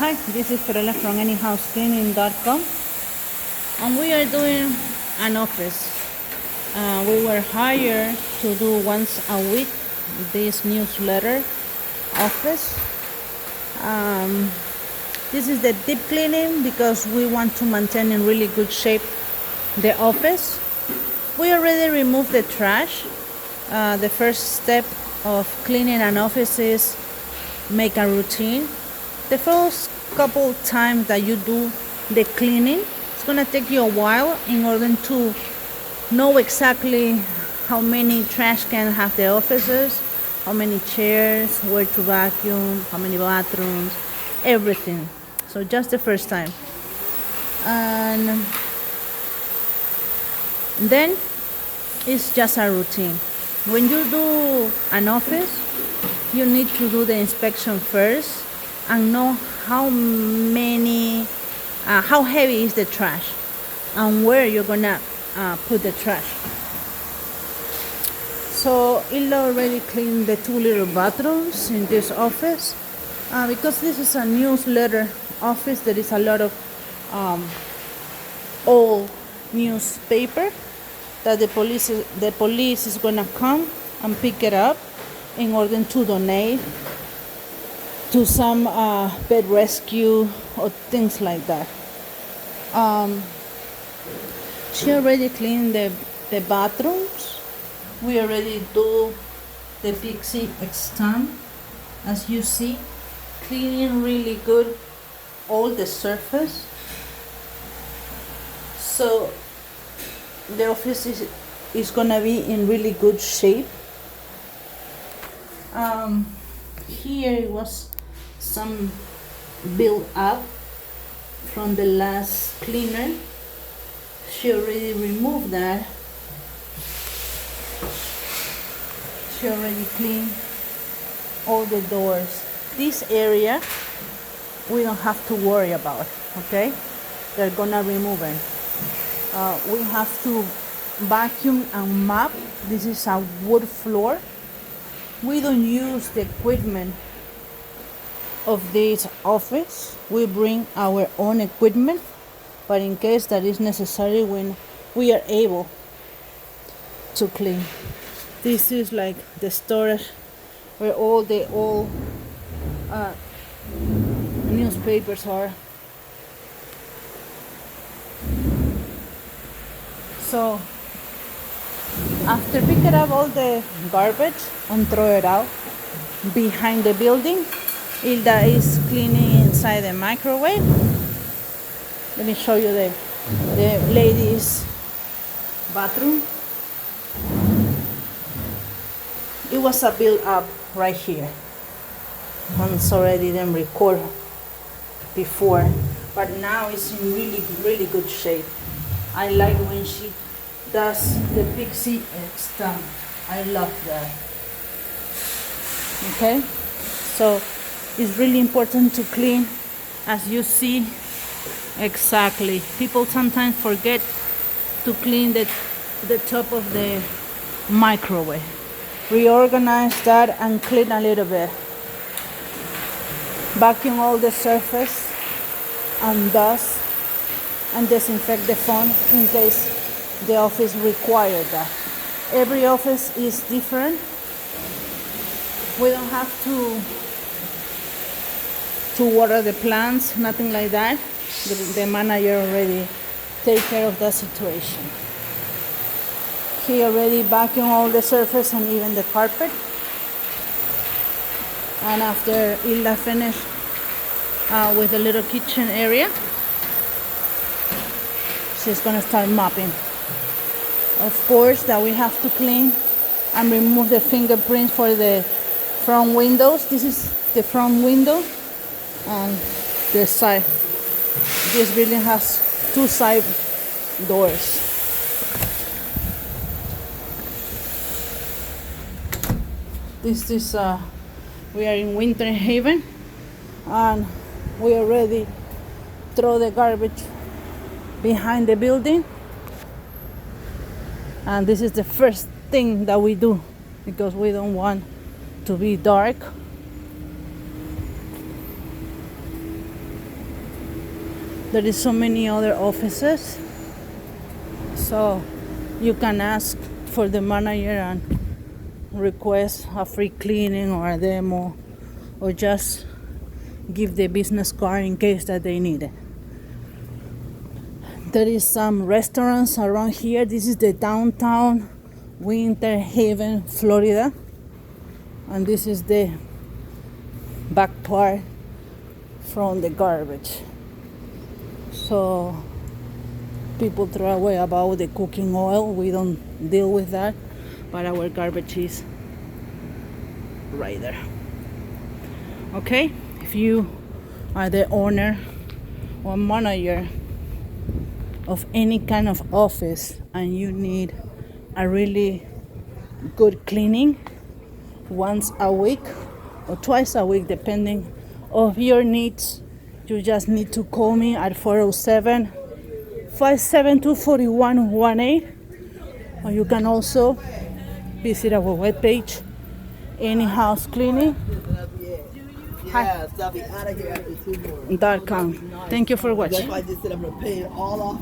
Hi, this is Fiorella from anyhousecleaning.com, and we are doing an office. We were hired to do once a week this newsletter office. This is the deep cleaning because we want to maintain in really good shape the office. We already removed the trash. The first step of cleaning an office is make a routine. The first couple times that you do the cleaning, it's gonna take you a while in order to know exactly how many trash cans have the offices, how many chairs, where to vacuum, how many bathrooms, everything. So just the first time. And then it's just a routine. When you do an office, you need to do the inspection first and know how heavy is the trash and where you're gonna put the trash. So Ilda already cleaned the 2 little bathrooms in this office. Because this is a newsletter office, there is a lot of old newspaper that the police is gonna come and pick it up in order to donate to some pet rescue or things like that. She already cleaned the bathrooms. We already do the Pixie exam, as you see, cleaning really good all the surface. So the office is gonna be in really good shape. Here was some build up from the last cleaner. She already removed that. She already cleaned all the doors. This area we don't have to worry about, okay? They're gonna remove it. We have to vacuum and mop. This is a wood floor. We don't use the equipment of this office. We bring our own equipment, but in case that is necessary, when we are able to clean. This is like the storage where all the old newspapers are. So after picking up all the garbage and throw it out behind the building, Ilda is cleaning inside the microwave. Let me show you the ladies' bathroom. It was a build up right here. I'm sorry I didn't record before, but now it's in really good shape. I like when she does the Pixie exam. I love that. Okay, so it's really important to clean, as you see. Exactly. People sometimes forget to clean the top of the microwave. Reorganize that and clean a little bit. Vacuum all the surface and dust and disinfect the phone in case the office requires that. Every office is different. We don't have to water the plants, nothing like that. The manager already take care of that situation. He already vacuumed all the surface and even the carpet. And after Ilda finished with the little kitchen area, she's gonna start mopping. Of course, that we have to clean and remove the fingerprints for the front windows. This is the front window and the side. This building has 2 side doors. This is we are in Winter Haven, and we already throw the garbage behind the building. And this is the first thing that we do because we don't want to be dark. There is so many other offices, so you can ask for the manager and request a free cleaning or a demo, or just give the business card in case that they need it. There is some restaurants around here. This is the downtown Winter Haven, Florida, and this is the back part from the garbage. So people throw away about the cooking oil. We don't deal with that, but our garbage is right there. Okay, if you are the owner or manager of any kind of office and you need a really good cleaning once a week or twice a week, depending on your needs, you just need to call me at 407-572-4118, or you can also visit our webpage, Any House Cleaning. Yeah, so I'll be out of here after 2 more. .com. Thank you for watching. That's why I just said I'm gonna pay it all off.